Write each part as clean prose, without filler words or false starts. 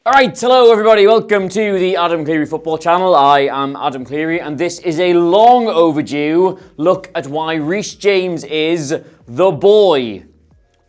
Alright, hello everybody, welcome to the Adam Clery Football Channel. I am Adam Clery and this is a long overdue look at why Reece James is the boy.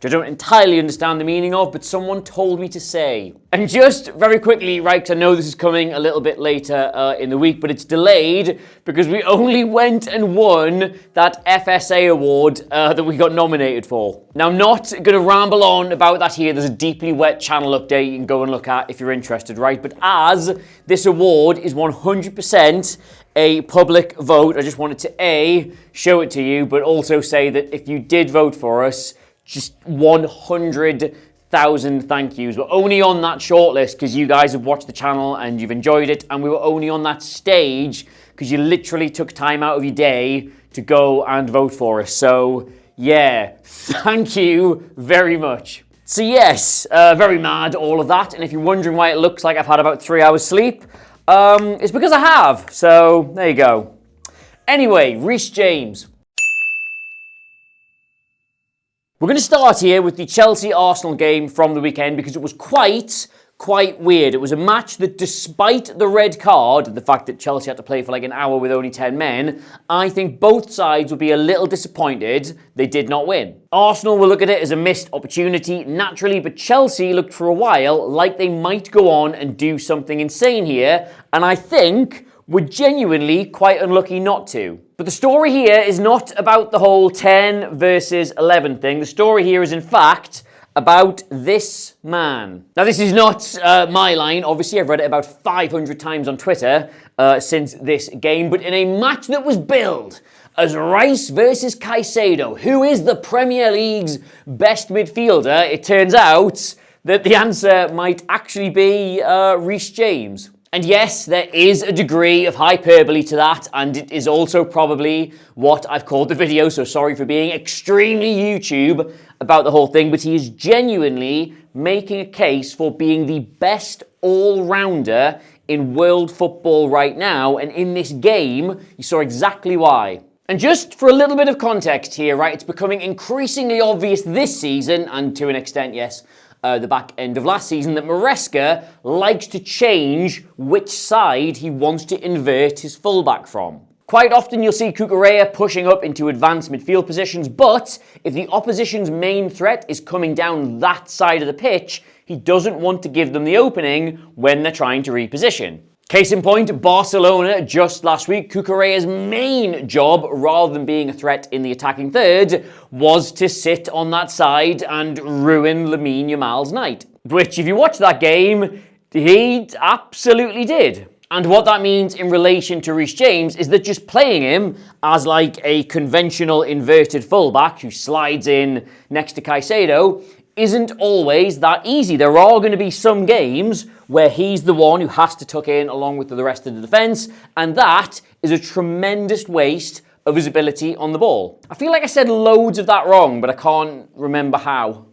Which I don't entirely understand the meaning of, but someone told me to say. And just very quickly, right, because I know this is coming a little bit later in the week, but it's delayed because we only went and won that FSA award that we got nominated for. Now, I'm not going to ramble on about that here. There's a deeply wet channel update you can go and look at if you're interested, right? But as this award is 100% a public vote, I just wanted to A, show it to you, but also say that if you did vote for us, just 100,000 thank yous. We're only on that shortlist because you guys have watched the channel and you've enjoyed it, and we were only on that stage because you literally took time out of your day to go and vote for us. So, yeah, thank you very much. So yes, very mad, all of that. And if you're wondering why it looks like I've had about 3 hours sleep, it's because I have. So, there you go. Anyway, Reece James. We're going to start here with the Chelsea-Arsenal game from the weekend because it was quite weird. It was a match that, despite the red card and the fact that Chelsea had to play for like an hour with only 10 men, I think both sides would be a little disappointed they did not win. Arsenal will look at it as a missed opportunity, naturally, but Chelsea looked for a while like they might go on and do something insane here, and I think were genuinely quite unlucky not to. But the story here is not about the whole 10 versus 11 thing. The story here is, in fact, about this man. Now, this is not my line. Obviously, I've read it about 500 times on Twitter since this game. But in a match that was billed as Rice versus Caicedo, who is the Premier League's best midfielder, it turns out that the answer might actually be Reece James. And yes, there is a degree of hyperbole to that, and it is also probably what I've called the video, so sorry for being extremely YouTube about the whole thing, but he is genuinely making a case for being the best all-rounder in world football right now, and in this game, you saw exactly why. And just for a little bit of context here, right, it's becoming increasingly obvious this season, and to an extent, yes, the back end of last season, that Maresca likes to change which side he wants to invert his fullback from. Quite often you'll see Cucurella pushing up into advanced midfield positions, but if the opposition's main threat is coming down that side of the pitch, he doesn't want to give them the opening when they're trying to reposition. Case in point, Barcelona just last week, Cucurella's main job, rather than being a threat in the attacking third, was to sit on that side and ruin Lamine Yamal's night. Which, if you watch that game, he absolutely did. And what that means in relation to Reece James is that just playing him as like a conventional inverted fullback who slides in next to Caicedo isn't always that easy. There are going to be some games where he's the one who has to tuck in along with the rest of the defence, and that is a tremendous waste of his ability on the ball. I feel like I said loads of that wrong, but I can't remember how.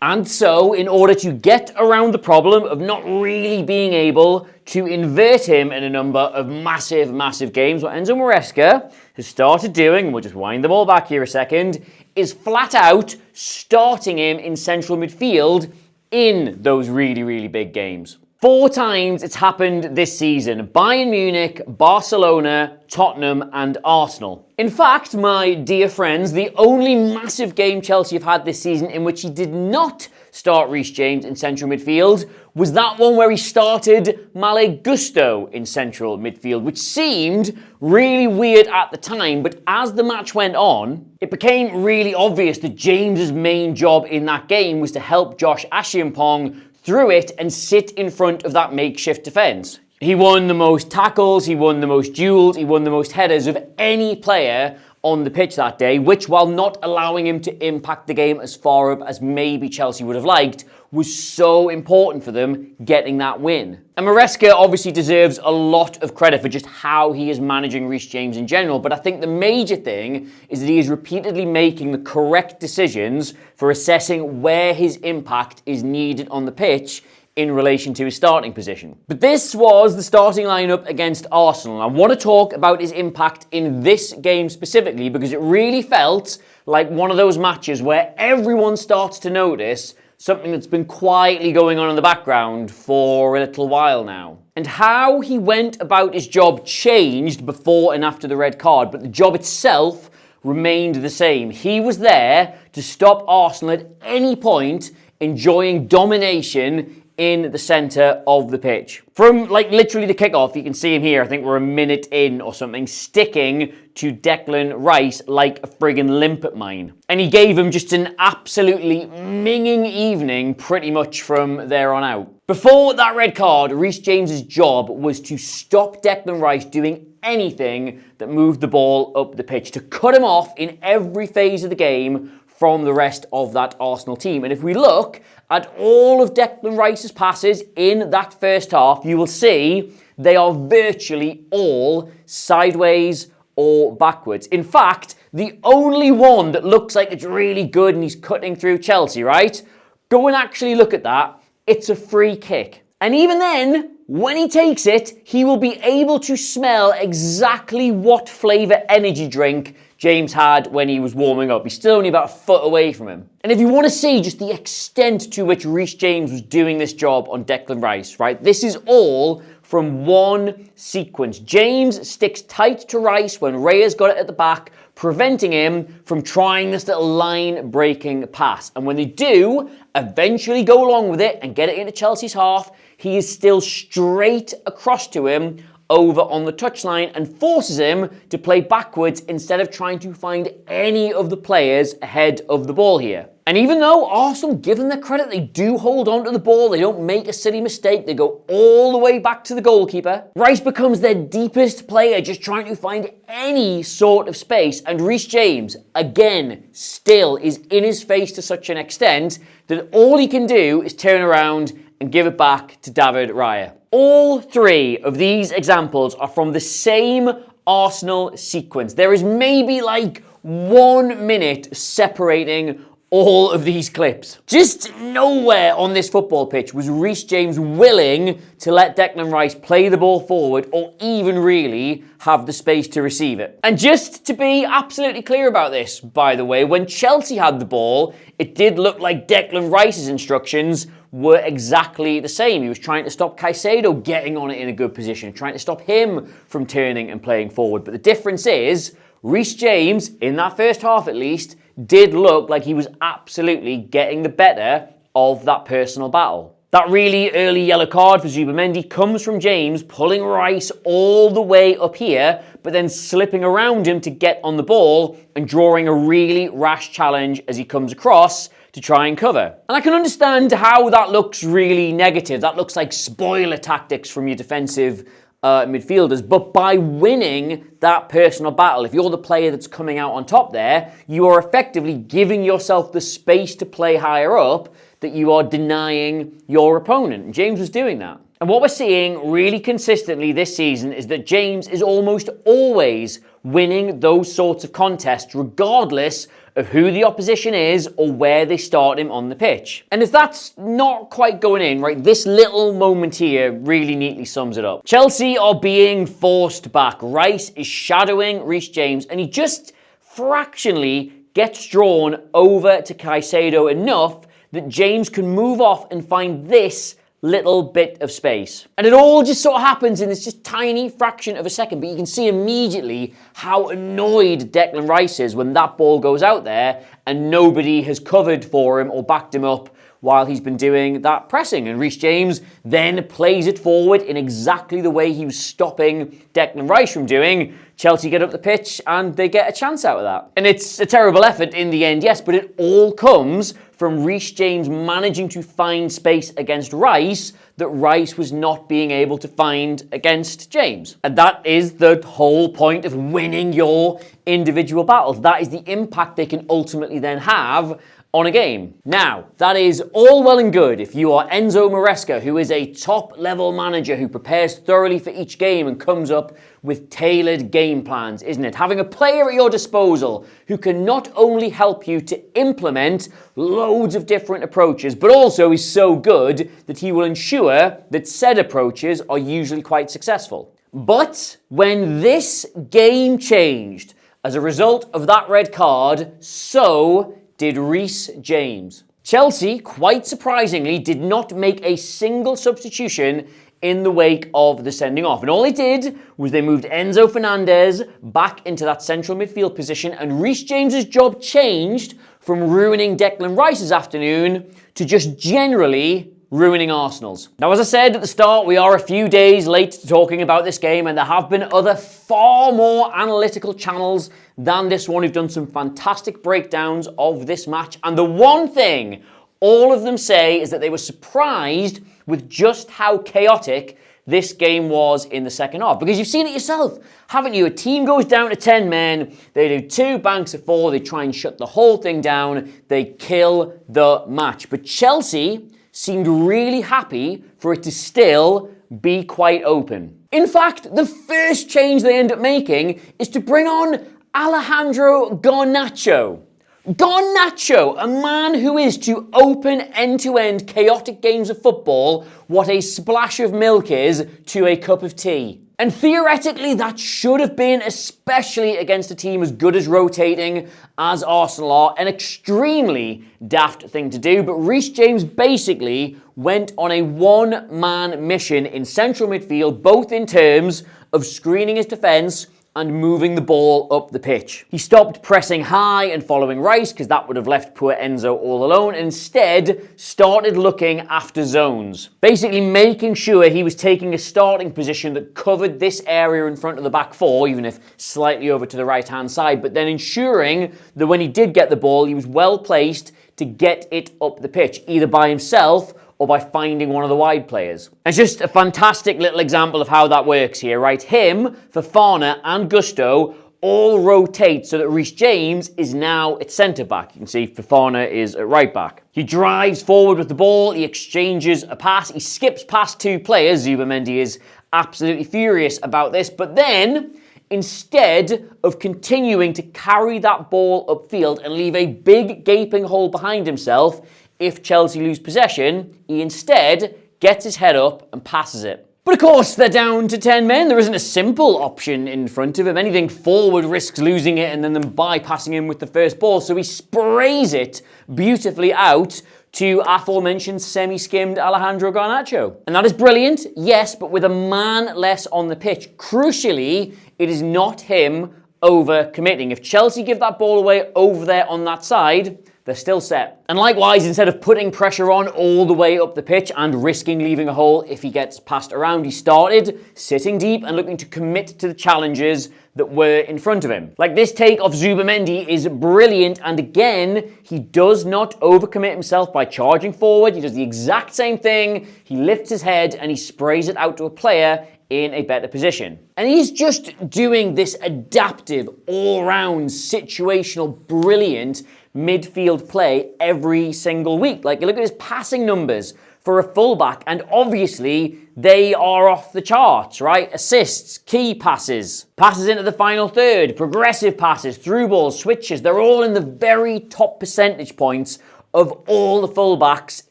And so, in order to get around the problem of not really being able to invert him in a number of massive games, what Enzo Maresca has started doing, and we'll just wind them all back here a second, is flat out starting him in central midfield in those really big games. 4 times it's happened this season: Bayern Munich, Barcelona, Tottenham and Arsenal. In fact, my dear friends, the only massive game Chelsea have had this season in which he did not start Reece James in central midfield was that one where he started Malo Gusto in central midfield, which seemed really weird at the time, but as the match went on, it became really obvious that James's main job in that game was to help Josh Ashimpong through it and sit in front of that makeshift defence. He won the most tackles, he won the most duels, he won the most headers of any player on the pitch that day, which, while not allowing him to impact the game as far up as maybe Chelsea would have liked, was so important for them getting that win. And Maresca obviously deserves a lot of credit for just how he is managing Reece James in general, but I think the major thing is that he is repeatedly making the correct decisions for assessing where his impact is needed on the pitch in relation to his starting position. But this was the starting lineup against Arsenal. I want to talk about his impact in this game specifically because it really felt like one of those matches where everyone starts to notice something that's been quietly going on in the background for a little while now. And how he went about his job changed before and after the red card, but the job itself remained the same. He was there to stop Arsenal at any point enjoying domination in the centre of the pitch. From literally the kickoff, you can see him here, I think we're a minute in or something, sticking to Declan Rice like a friggin' limpet mine. And he gave him just an absolutely minging evening pretty much from there on out. Before that red card, Reece James's job was to stop Declan Rice doing anything that moved the ball up the pitch, to cut him off in every phase of the game from the rest of that Arsenal team. And if we look at all of Declan Rice's passes in that first half, you will see they are virtually all sideways or backwards. In fact, the only one that looks like it's really good and he's cutting through Chelsea, right? Go and actually look at that. It's a free kick. And even then, when he takes it, he will be able to smell exactly what flavour energy drink James had when he was warming up. He's still only about a foot away from him. And if you want to see just the extent to which Reece James was doing this job on Declan Rice, right? This is all from one sequence. James sticks tight to Rice when Raya's got it at the back, preventing him from trying this little line-breaking pass. And when they do eventually go along with it and get it into Chelsea's half, he is still straight across to him over on the touchline and forces him to play backwards instead of trying to find any of the players ahead of the ball here. And even though Arsenal, give them their credit, they do hold on to the ball, they don't make a silly mistake, they go all the way back to the goalkeeper, Rice becomes their deepest player, just trying to find any sort of space. And Reece James, again, still is in his face to such an extent that all he can do is turn around and give it back to David Raya. All three of these examples are from the same Arsenal sequence. There is maybe 1 minute separating all of these clips. Just nowhere on this football pitch was Reece James willing to let Declan Rice play the ball forward or even really have the space to receive it. And just to be absolutely clear about this, by the way, when Chelsea had the ball, it did look like Declan Rice's instructions were exactly the same. He was trying to stop Caicedo getting on it in a good position, trying to stop him from turning and playing forward. But the difference is, Reece James, in that first half at least, did look like he was absolutely getting the better of that personal battle. That really early yellow card for Zubimendi comes from James pulling Rice all the way up here, but then slipping around him to get on the ball and drawing a really rash challenge as he comes across to try and cover. And I can understand how that looks really negative. That looks like spoiler tactics from your defensive midfielders, but by winning that personal battle, if you're the player that's coming out on top there, you are effectively giving yourself the space to play higher up that you are denying your opponent. And James was doing that. And what we're seeing really consistently this season is that James is almost always winning those sorts of contests, regardless of who the opposition is or where they start him on the pitch. And if that's not quite going in, right, this little moment here really neatly sums it up. Chelsea are being forced back. Rice is shadowing Reece James, and he just fractionally gets drawn over to Caicedo enough that James can move off and find this little bit of space. And it all just sort of happens in this just tiny fraction of a second, but you can see immediately how annoyed Declan Rice is when that ball goes out there and nobody has covered for him or backed him up while he's been doing that pressing. And Reece James then plays it forward in exactly the way he was stopping Declan Rice from doing. Chelsea get up the pitch and they get a chance out of that. And it's a terrible effort in the end, yes, but it all comes from Reece James managing to find space against Rice that Rice was not being able to find against James. And that is the whole point of winning your individual battles. That is the impact they can ultimately then have on a game. Now, that is all well and good if you are Enzo Maresca, who is a top-level manager who prepares thoroughly for each game and comes up with tailored game plans, isn't it? Having a player at your disposal who can not only help you to implement loads of different approaches, but also is so good that he will ensure that said approaches are usually quite successful. But when this game changed as a result of that red card, so did Reece James. Chelsea, quite surprisingly, did not make a single substitution in the wake of the sending off. And all they did was they moved Enzo Fernandez back into that central midfield position, and Reece James's job changed from ruining Declan Rice's afternoon to just generally ruining Arsenal's. Now, as I said at the start, we are a few days late to talking about this game, and there have been other far more analytical channels than this one who've done some fantastic breakdowns of this match. And the one thing all of them say is that they were surprised with just how chaotic this game was in the second half. Because you've seen it yourself, haven't you? A team goes down to 10 men, they do 2 banks of 4, they try and shut the whole thing down, they kill the match. But Chelsea seemed really happy for it to still be quite open. In fact, the first change they end up making is to bring on Alejandro Garnacho. Garnacho, a man who is to open end-to-end chaotic games of football what a splash of milk is to a cup of tea. And theoretically, that should have been, especially against a team as good as rotating as Arsenal are, an extremely daft thing to do. But Reece James basically went on a one-man mission in central midfield, both in terms of screening his defence and moving the ball up the pitch. He stopped pressing high and following Rice, because that would have left poor Enzo all alone, and instead started looking after zones. Basically making sure he was taking a starting position that covered this area in front of the back four, even if slightly over to the right-hand side, but then ensuring that when he did get the ball, he was well placed to get it up the pitch, either by himself or by finding one of the wide players. It's just a fantastic little example of how that works here, right? Him, Fofana and Gusto all rotate so that Reece James is now at centre-back. You can see Fofana is at right-back. He drives forward with the ball, he exchanges a pass, he skips past 2 players. Zubimendi is absolutely furious about this, but then instead of continuing to carry that ball upfield and leave a big gaping hole behind himself, if Chelsea lose possession, he instead gets his head up and passes it. But of course, they're down to 10 men. There isn't a simple option in front of him. Anything forward risks losing it and then them bypassing him with the first ball. So he sprays it beautifully out to aforementioned semi-skimmed Alejandro Garnacho. And that is brilliant, yes, but with a man less on the pitch. Crucially, it is not him over-committing. If Chelsea give that ball away over there on that side, they're still set. And likewise, instead of putting pressure on all the way up the pitch and risking leaving a hole if he gets passed around, he started sitting deep and looking to commit to the challenges that were in front of him. Like this take off Zubimendi is brilliant, and again, he does not overcommit himself by charging forward. He does the exact same thing. He lifts his head and he sprays it out to a player in a better position. And he's just doing this adaptive, all-round, situational, brilliant midfield play every single week. Like, look at his passing numbers for a fullback, and obviously they are off the charts, right? Assists, key passes, passes into the final third, progressive passes, through balls, switches, they're all in the very top percentage points of all the fullbacks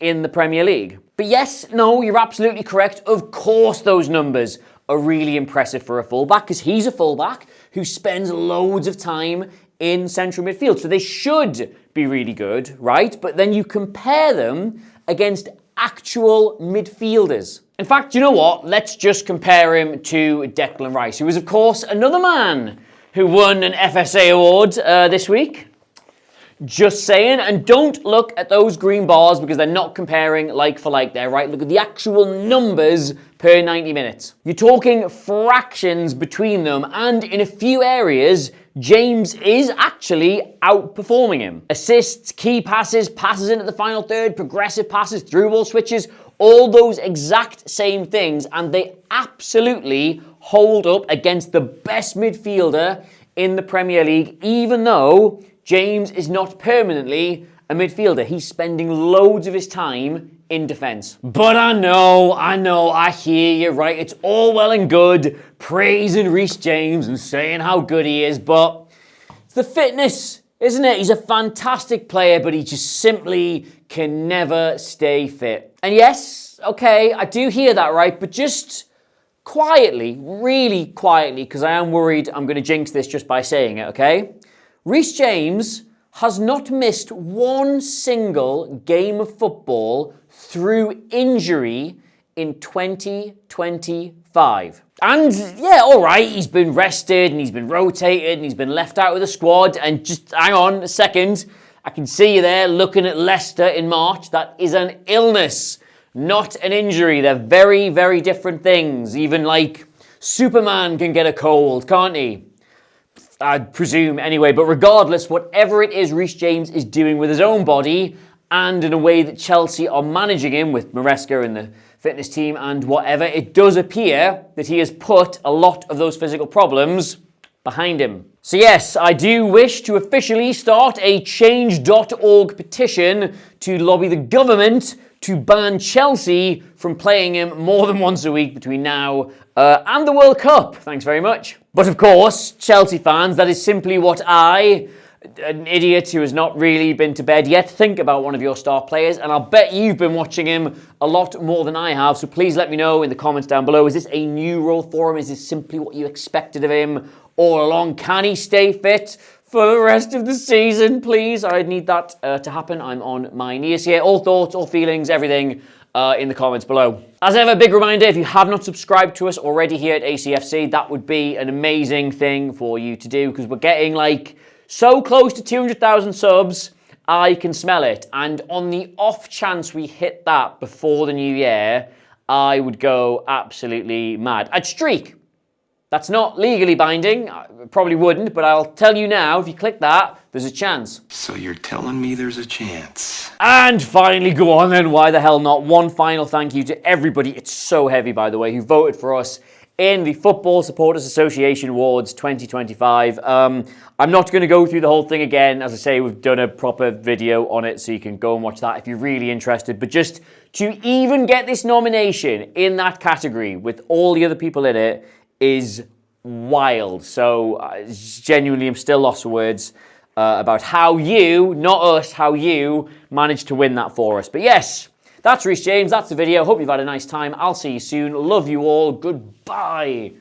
in the Premier League. But yes, no, you're absolutely correct. Of course those numbers are really impressive for a fullback, because he's a fullback who spends loads of time in central midfield. So they should be really good, right? But then you compare them against actual midfielders. In fact, you know what? Let's just compare him to Declan Rice, who is, of course, another man who won an FSA award this week. Just saying. And don't look at those green bars because they're not comparing like for like there, right? Look at the actual numbers per 90 minutes. You're talking fractions between them, and in a few areas, James is actually outperforming him. Assists, key passes, passes into the final third, progressive passes, through ball switches, all those exact same things, and they absolutely hold up against the best midfielder in the Premier League, even though James is not permanently a midfielder. He's spending loads of his time in defence. But I know, I hear you, right? It's all well and good praising Reece James and saying how good he is, but it's the fitness, isn't it? He's a fantastic player, but he just simply can never stay fit. And yes, okay, I do hear that, right? But just quietly, really quietly, because I am worried I'm going to jinx this just by saying it, okay? Reece James has not missed one single game of football through injury in 2025. And yeah, all right, he's been rested and he's been rotated and he's been left out of the squad. And just hang on a second, I can see you there looking at Leicester in March. That is an illness, not an injury. They're very, very different things. Even like Superman can get a cold, can't he? I presume anyway, but regardless, whatever it is Reece James is doing with his own body and in a way that Chelsea are managing him with Maresca and the fitness team and whatever, it does appear that he has put a lot of those physical problems behind him. So yes, I do wish to officially start a change.org petition to lobby the government to ban Chelsea from playing him more than once a week between now and the World Cup. Thanks very much. But of course, Chelsea fans, that is simply what I, an idiot who has not really been to bed yet, think about one of your star players, and I'll bet you've been watching him a lot more than I have, so please let me know in the comments down below. Is this a new role for him? Is this simply what you expected of him all along? Can he stay fit for the rest of the season, please? I need that to happen. I'm on my knees here. All thoughts, all feelings, everything in the comments below. As ever, big reminder, if you have not subscribed to us already here at ACFC, that would be an amazing thing for you to do, because we're getting like so close to 200,000 subs, I can smell it. And on the off chance we hit that before the new year, I would go absolutely mad. I'd streak. That's not legally binding. I probably wouldn't, but I'll tell you now, if you click that, there's a chance. So you're telling me there's a chance? And finally, go on then, why the hell not? One final thank you to everybody, it's so heavy by the way, who voted for us in the Football Supporters Association Awards 2025. I'm not going to go through the whole thing again. As I say, we've done a proper video on it, so you can go and watch that if you're really interested. But just to even get this nomination in that category with all the other people in it is wild. So genuinely, I'm still lost for words about how you, not us, how you managed to win that for us. But yes, that's Reece James. That's the video. Hope you've had a nice time. I'll see you soon. Love you all. Goodbye.